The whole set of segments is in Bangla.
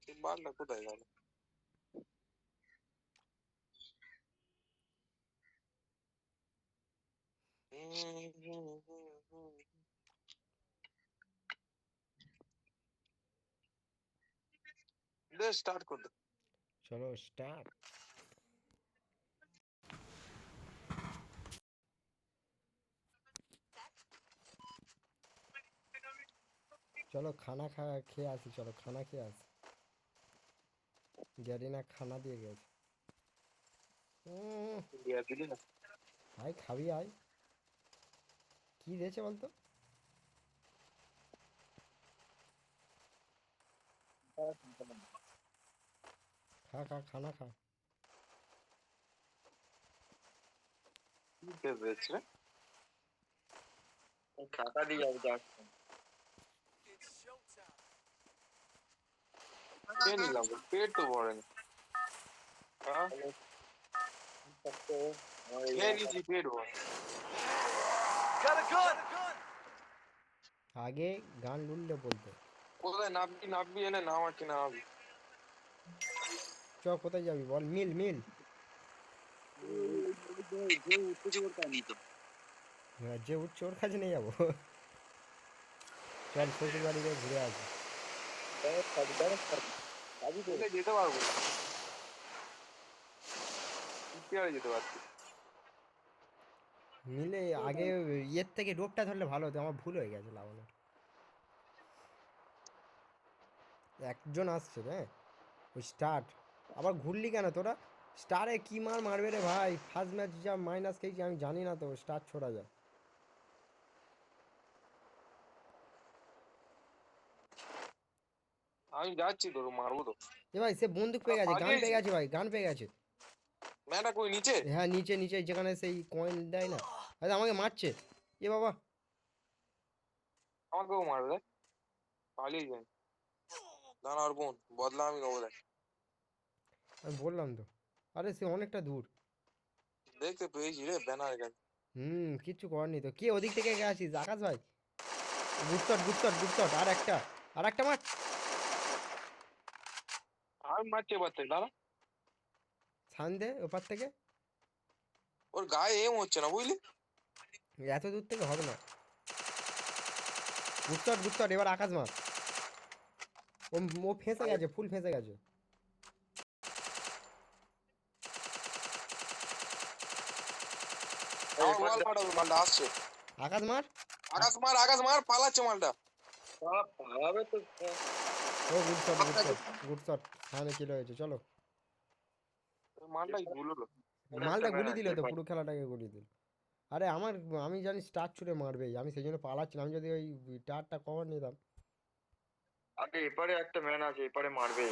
বালটা কোথায় গেল? দে স্টার্ট কর দে। চলো স্টার্ট। চলো খানা খেয়ে আসি, চলো খানা খেয়ে আসি। গ্যারিনা খানা দিয়ে গেছে। দিলি না? আয় খাবি আয়। কি দিয়েছে বলতো? খা খা খানা খা। কি পেয়েছে রে? টাকা দিয়ে যাবো যাচ্ছি। খেয়ে নিলাম, পেট তো ভরেনি। হ্যাঁ খেয়ে নিয়েছি, পেট ভরে। আগে গান লুললে বলতো। কোথায় নাববি নাববি, এনে নামাচ্ছি নামাবি। চ কোথায় যাবি বল? মিল মিল। হ্যাঁ, যে উঠছে ওর কাছে নিয়ে যাবো। চল শ্বশুর বাড়িতে ঘুরে আসি। যেতে পারবো না, যেতে পারছি। মিলে আগে ইয়ের থেকে রোপটা ধরলে ভালো হতো, আমার ভুল হয়ে গেছে লাগানোর। একজন আসছে হ্যাঁ, ওই স্টার্ট। আবার ঘুরলি কেন তোরা? স্টারে কি মার মারবে রে ভাই? ফার্স্ট ম্যাচ যা মাইনাস খেয়েছি আমি জানি না তো স্টার ছোড়া যায়। আমি যাচ্ছি তোর মারবো তো। এ ভাই সে বন্দুক পেয়ে গেছে, গান পেয়ে গেছে ভাই, গান পেয়ে গেছে। ম্যাটা কই নিচে? হ্যাঁ নিচে নিচে, যেখানে সেই কয়েন দেয় না। আরে আমাকে মারছে। এ বাবা। আমাকেও মারবে দেখ, পালিয়ে যাই। দাঁড়া আর বোন, বদলা আমি নেবো দেখ। আমি বললাম তো। আরে সে অনেকটা দূর। দেখতে পেয়েছি রে ব্যানার কাছে। কিচ্ছু করার নেই তো। কে ওদিক থেকে আসিস আকাশ ভাই? গুডশট গুডশট গুডশট, আর একটা, আর একটা মার। আমি মারছি এবার থেকে, দাঁড়া। ছান দে ওপার থেকে। ওর গায়ে এম হচ্ছে না বুঝলি। এত দূর থেকে হবে না। গুডশট গুডশট, এবার আকাশ মার। ও ও ফেঁসে গেছে, ফুল ফেঁসে গেছে। আমার ওয়াল পাঠাবে, মালটা আসছে। আকাশ মার। আকাশ মার, পালাচ্ছে মালটা। পালাবে তো। ও গুডশট গুডশট গুডশট। সামনে কিলো হয়েছে, চলো। মালটাই গুলো। মালটা গুলি দিল তো, পুরো খেলাটাকে গুলি দিল। আরে আমার, আমি জানি স্টার ছুড়ে মারবেই, আমি সেই জন্য পালাচ্ছিলাম। আমি যদি ওই টারটা কভার নিতাম। আরে এপারে একটা ম্যান আছে, এপারে মারবে।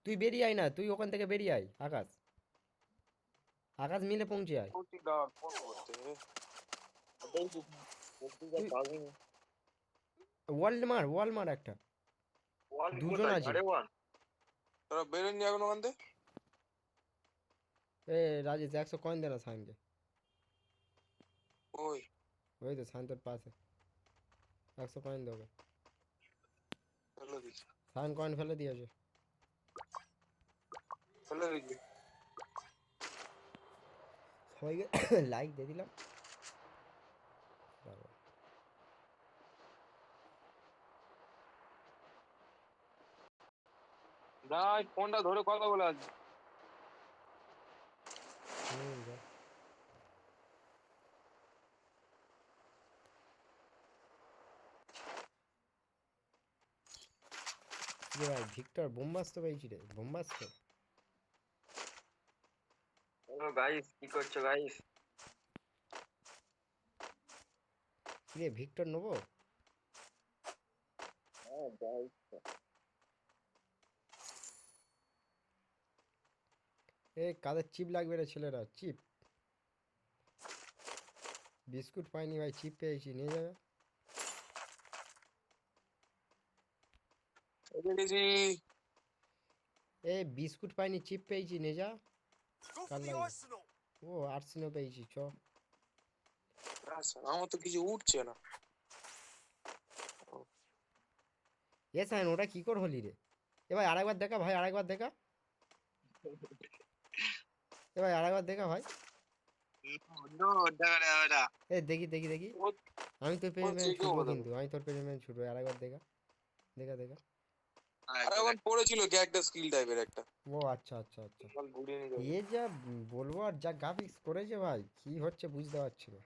তুই বেরিয়ে আয় না, তুই ওখান থেকে বেরিয়ে আয় আকাশ। আকাশ মিলে পৌঁছে আয়। তুই ওয়ার্ল্ড মার, ওয়াল মার একটা। দুজন আছে। তোরা বেরোননি এখন ওখান থেকে? এ রাজেশ 100 কয়েন দে না সাইনকে। ওই ওই তো সাইন তোর পাশে। 100 কয়েন দেবে। ফেলে দিচ্ছি, সাইন কয়েন ফেলে দিয়েছে। ফেলে দিচ্ছি। সবাইকে লাইক দিয়ে দিলাম। দাঁড়াও। ভাই ফোনটা ধরে কথা বলে আছি। যা। কি ভাই ভিক্টর বোম্বাস্ত পেয়েছি রে, বোম্বাস্ত। গাইস কি করছো গাইস? কি রে ভিক্টর নেবো? এ কাদের চিপ লাগবে রে ছেলেরা? চিপ বিস্কুট পাইনি ভাই, চিপ পেয়েছি, নিয়ে যাবে। এ বিস্কুট পাইনি, চিপ পেয়েছি, নিয়ে যা। কার লাগবে? ও আর্সেনাল পেয়েছি, চ। আমার তো কিছু উঠছে না। এ সাইন ওটা কি করে হলি রে? এ ভাই আরেকবার দেখা ভাই, আরেকবার দেখা। এ ভাই আরেকবার দেখা ভাই। এ দেখি দেখি দেখি। ও আমি তোর ও পেছনে যে পেছনে কেউ ছুটবো হতে কিন্তু, পারে। আমি তোর পেছনে পেছনে ছুটবো, আরেকবার দেখা। দেখা দেখা। আর এখন পড়েছিল কি একটা স্কিল টাইপের একটা, ও আচ্ছা আচ্ছা আচ্ছা। বল ঘুরিয়ে নিতে হবে। এ যা বলবো, আর যা গ্রাফিক্স করেছে ভাই, কি হচ্ছে বুঝতে পারছি না।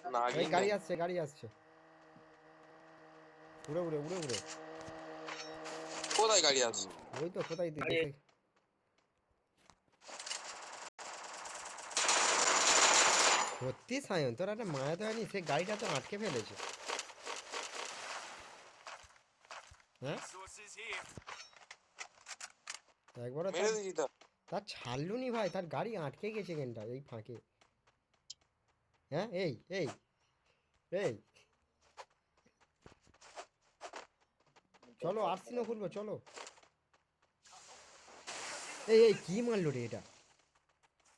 এই নাগিন গাড়ি জানি। আসছে, গাড়ি আসছে। উড়ে উড়ে উড়ে উড়ে। কোথায় গাড়ি আছে? ওই তো কোথায় দেখে। সত্যি সায়ন, তোর একটা মায়া তো হয়নি, সে গাড়িটা তো আটকে ফেলেছে। হ্যাঁ, একবারও মেরে তার দিয়েছি তা। তার ছাড়লুনি ভাই, তার গাড়ি আটকে গেছে কেনটা এই ফাঁকে। হ্যাঁ এই এই এই, চলো আর্সিনো খুলবো চলো। এই এই কি মারলো রে এটা?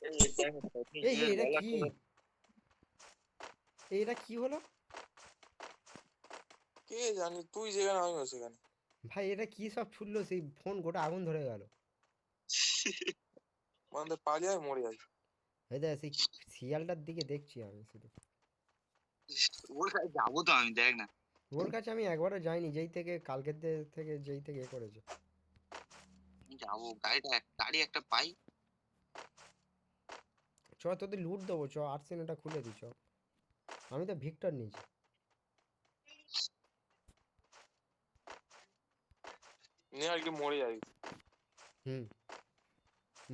এই এই এটা কি, এটা কি হলো? কে জানি, তুই যেখানে আমিও সেখানে। ভাই এটা কি সব ছুটলো, সেই ফোন গোটা আগুন ধরে গেল। মানে পালিয়ে আমি মরে যাই। এই দেখ সেই শিয়ালটার দিকে দেখছি আমি শুধু। যাবো তো আমি, দেখ না। ওর কাছে আমি একবারও যাইনি, যেই থেকে কালকের থেকে যেই থেকে এ করেছে। আমি যাবো, গাড়ি একটা পাই। চ তোদের লুট দেবো, চ আর্সেনালটা খুলে দি চ। আমি তো ভিক্টর নিয়েছি। নিয়ে আর কি মরে যাই। হুম,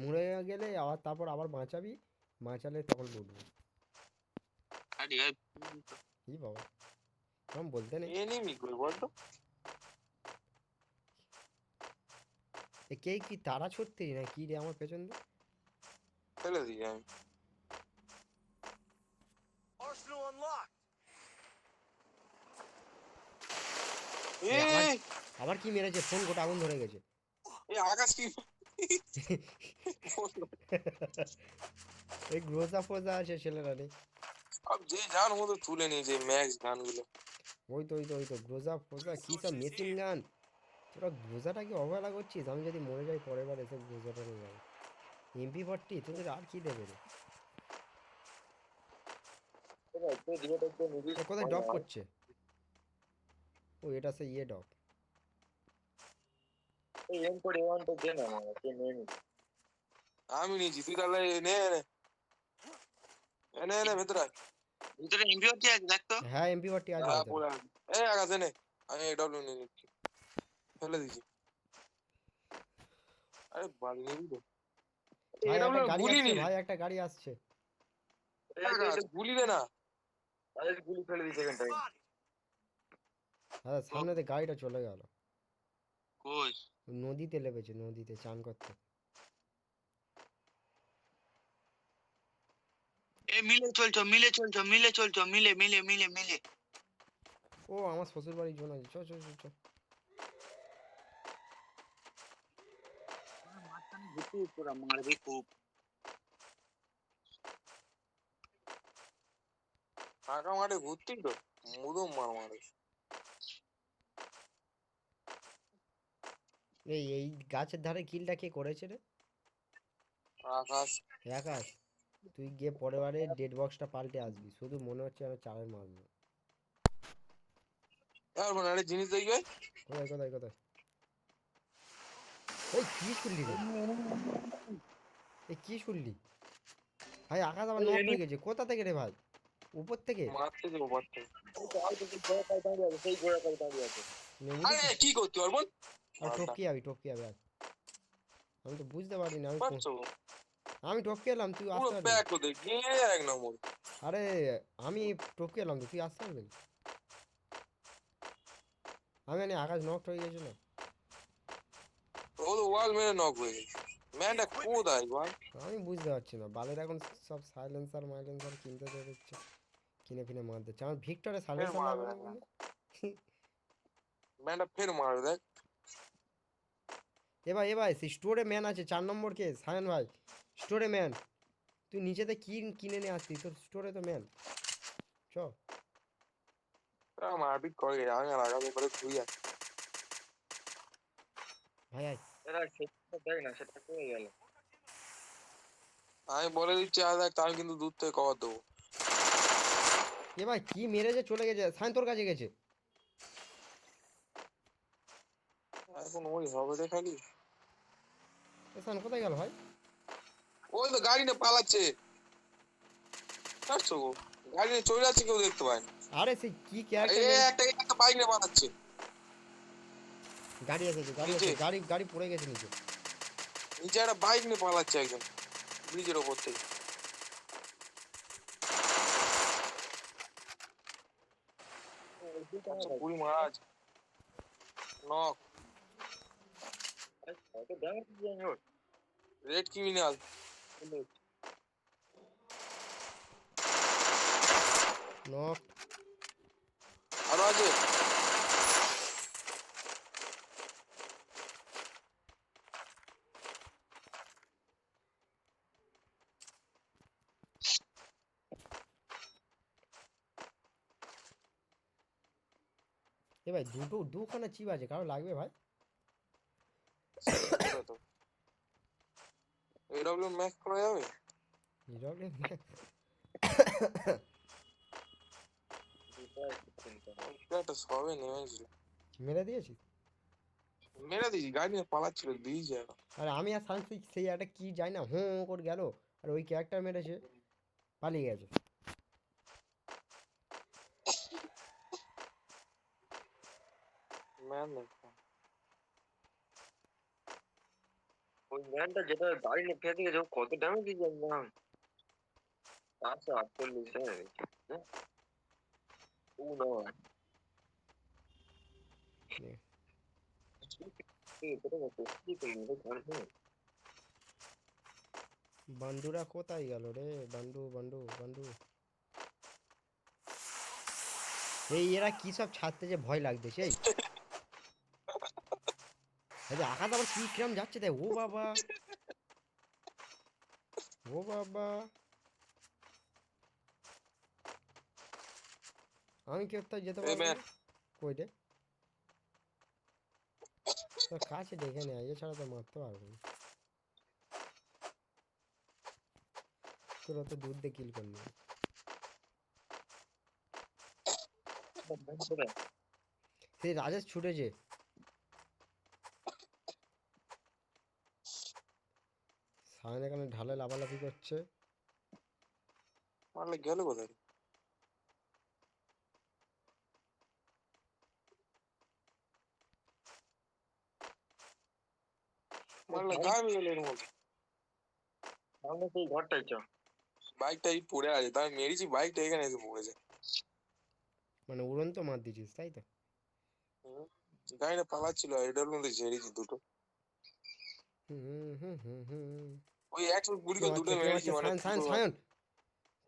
মরে গেলে আবার তারপর আবার বাঁচাবি, বাঁচালে তখন লুটবো। গাড়ি কি বাবা, আমি বলতে নেই। এনিমি কই বলতো? এ কে কি তারা ছড়তে না কি রে আমার পেছন দিয়ে? ফেলে দিই আমি। এই আবার, এই আবার কি মেরেছে, ফোন গোটা আগুন ধরে গেছে। এই আকাশ কি এই গ্রোজা ফোজা আছে ছেলেরা রে। সব যে যার মতো তুলে নিয়েছে ম্যাক্স গানগুলো। ওই তো ওই তো ওই তো গ্রোজা ফোজা কি সব মেশিন গান। তোরা গ্রোজাটাকে অবহেলা করছিস, আমি যদি মরে যাই পরের বার এসে গ্রোজাটা নিয়ে যাবো। MP40 তোদের আর কি দেবে রে? এ কোথায় ড্রপ করছে? ও এটা সে ইয়ে ড্রপ। আমি নিয়েছি, তুই তাহলে নে নে এনে এনে ভেতরে আয়। ভিতরে এমবিওটি আছে, দেখ তো। হ্যাঁ MP40 আছে ভেতরে। পড়ে আছে। এই আকাশ এনে, আমি এডব্লিউ নিয়ে নিচ্ছি, ফেলে দিচ্ছি। আরে বাড়ি নিবি তো? ভাই একটা এডব্লিউ গাড়ি গুলি আসছে, নিবি? ভাই একটা গাড়ি আসছে। আকাশ গুলি দে না। গুলি ফেলে দিচ্ছে এখানটায়। হ্যাঁ সামনে দিয়ে গাড়িটা চলে গেল। কই? নদীতে লেবেছে, নদীতে চান করতে। মিলে মিলে মিলে মিলে। ও আমার শ্বশুর বাড়ি জোন আছে, চ চ চ চ। মাঝখানে ঘুরতে তোরা মারবে খুব। ফাঁকা মাঠে ঘুরতি তো মুদম মার মারে। এই এই গাছের ধারে কিলটা কে করেছে রে? আকাশ। আকাশ, তুই গিয়ে পরের বারে ডেড বক্সটা পাল্টে আসবি, শুধু মনে হচ্ছে আমি চালের মারবো। আর মানে একটা জিনিস দেখবে, কোথায় কোথায় কোথায়? এই কি শুনলি রে? এই কি শুনলি? ভাই আকাশ আবার নক হয়ে গেছে, কোথা থেকে রে ভাই? উপর থেকে? মারতে যে ওপর থেকে। বুঝেছি। আরে কি করতে পারবো? আর টপকে যাবি টপকে যাবি আর। আমি তো বুঝতে পারিনি, পারছো? আমি টপকে এলাম, তুই পুরো আসতে পারবি না। প্যাক ওদের গিয়ে এক নম্বর। আরে আমি টপকে এলাম তো, তুই আসতে পারবি না। আমি জানি আকাশ নক হয়ে গেছিল। ও তো ওয়াল মেরে নক হয়ে গেছে। ম্যানটা কোথায় ভাই? আমি বুঝতে পারছি না, বালের এখন সব সাইলেন্সার মাইলেন্সার কিনতে দিচ্ছে, কিনে ফিনে মার দিচ্ছে। আমার ভিক্টরে ফের সাইলেন্সার মারবে লাগাবো বলে। ম্যানটা ফের মারবে দেখ। এ ভাই সেই স্টোরে ম্যান আছে 4 নম্বর কে সায়ন ভাই, স্টোরে ম্যান। তুই নিচেতে কি কিনে নিয়ে আসতি, তোর স্টোরে তো ম্যান। চ। মারপিট করে আমি আর আগামী করে ঘুরি আর। ভাই আয়। এরা সেটা দেয় না, সেটা কমে গেল। আমি বলে দিচ্ছি আজ দেখ, আমি কিন্তু দূর থেকে কভার দেবো। এ ভাই কি মেরেছে চলে গেছে, সায়ন তোর কাছে গেছে। এখন ওই হবে রে খালি। এ সায়ন কোথায় গেল ভাই? ওই তো গাড়ি নিয়ে পালাচ্ছে। আসছো গো, গাড়ি নিয়ে চলে যাচ্ছে, কেউ দেখতে পায় না। আরে সেই কি এ ক্যারেক্টার মেরে। একটা বাইক নিয়ে পালাচ্ছে গাড়ি এসেছে, গাড়ি নিচে। এসেছে, গাড়ি গাড়ি পড়ে গেছে নিচে। নিচে একটা বাইক নিয়ে পালাচ্ছে একজন, ব্রিজের ওপর থেকে। আচ্ছা, 20 মারা আছে। Knock, red criminal. নক। আরো আছে। এ ভাই দুখানা চিপ আছে, কারো লাগবে ভাই? এডব্লিউ ম্যাক করা যাবে? নীরবে একটা সবে নেমেছিল, মেরে দিয়েছি। মেরে দিয়েছি, গাড়ি নিয়ে পালাচ্ছিল, দিয়েছি এখন। আর আমি আর সায়ন সেই একটা কি যাই না হুঁ হুঁ করে গেল, আর ওই ক্যারেক্টার মেরেছে, পালিয়ে গেছে। ম্যান দেখো। ওই ম্যানটা যেটা গাড়ি নিয়ে ফেঁকে গেছে, ও কত ড্যামেজ দিয়ে জানলাম। 448, হ্যাঁ। ও নয়। নে। বান্ডুরা কোথায় গেল রে? বান্ডু বান্ডু বান্ডু। এই এরা কি সব ছাড়তে যে ভয় লাগতেছে। এই যে আকাশ আবার কি কিরম যাচ্ছে দেখ, ও বাবা, ও বাবা। আমি কি কোথাও যেতে এই পারবো ম্যান, না? কই রে? তোর কাছে দেখে নেয়, এছাড়া তো মারতে পারবো না। তোর অত দূর দিয়ে কিল করলি। সেই রাজেশ ছুটেছে। সায়ন এখানে ঢালে লাফালাফি করছে। মারলে গেল কোথায়? মারলে গায়ে গেল এর মধ্যে। সামনে সেই ঘরটাই চ। বাইকটা এই পড়ে আছে, তাই মেরেছি, বাইকটা এখানে এসে পড়েছে। মানে উড়ন্ত মার দিছিস তাই তো? হুম, গাড়িটা পালাচ্ছিল, এটার মধ্যে ঝেড়েছি দুটো। হুম হুম হুম হুম। ওই 120 কে করে দুটো মারছে, কে মেরেছি, মারছে? মানে সায়ন সায়ন দুটো। সায়ন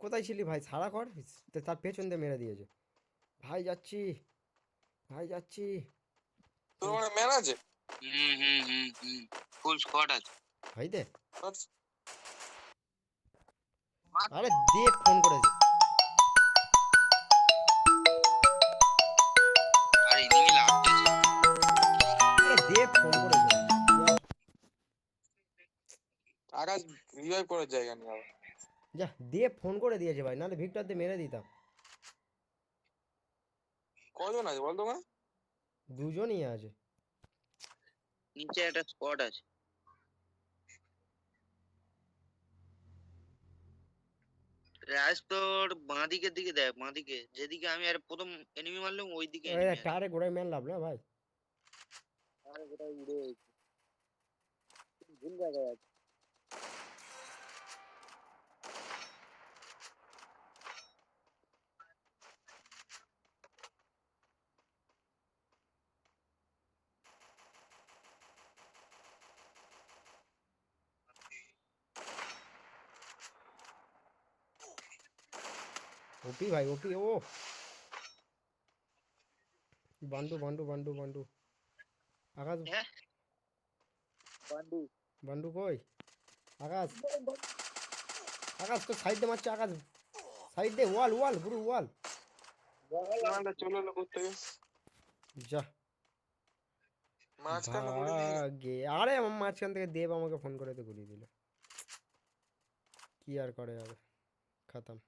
কোথায় ছিলি ভাই? সারা কর। তার পেছন দিয়ে মেরে দিয়েছে। ভাই যাচ্ছি, ভাই যাচ্ছি। তোর মানে ম্যান আছে? ফুল স্কোয়াড আছে। ভাই দে। আচ্ছা, আরে দে ফোন করেছে। আর এনিমি লাগতেছে। আরে দে ফোন করেছে। আকাশ রিভাইভ করার জায়গা নেই আবার। যা দে ফোন করে দিয়েছে ভাই, নাহলে ভিক্টর দিয়ে মেরে দিতাম। কজন আছে বলতো মানে? দুজনই আছে। নিচে একটা স্কোয়াড আছে। রাজ তোর বাঁ দিকের দিকে দেখ, বাঁ দিকে যেদিকে আমি আর প্রথম এনিমি মারলাম ওই দিকে এনিমি আছে। টারে গোড়ায় ম্যান লাভ না ভাই। আরে কোথায় উড়ে গেছে, ভুল জায়গায় আছে। ওপি ভাই ওপি ও। বান্ডু বান্ডু বান্ডু বান্ডু। আকাশ। হ্যাঁ বান্ডু। বান্ডু কই? আকাশ, আকাশ তো সাইড দিয়ে মারছে আকাশ। সাইড দে, ওয়াল ওয়াল গুরু ওয়াল। ম্যানটা চলে এলো কোথা থেকে? যা। মাঝখানে গুলি দিলি। ভাগে আরে আমার মাঝখান থেকে দেব আমাকে ফোন করে তো গুলিয়ে দিল, কি আর করে যাবে, খতম।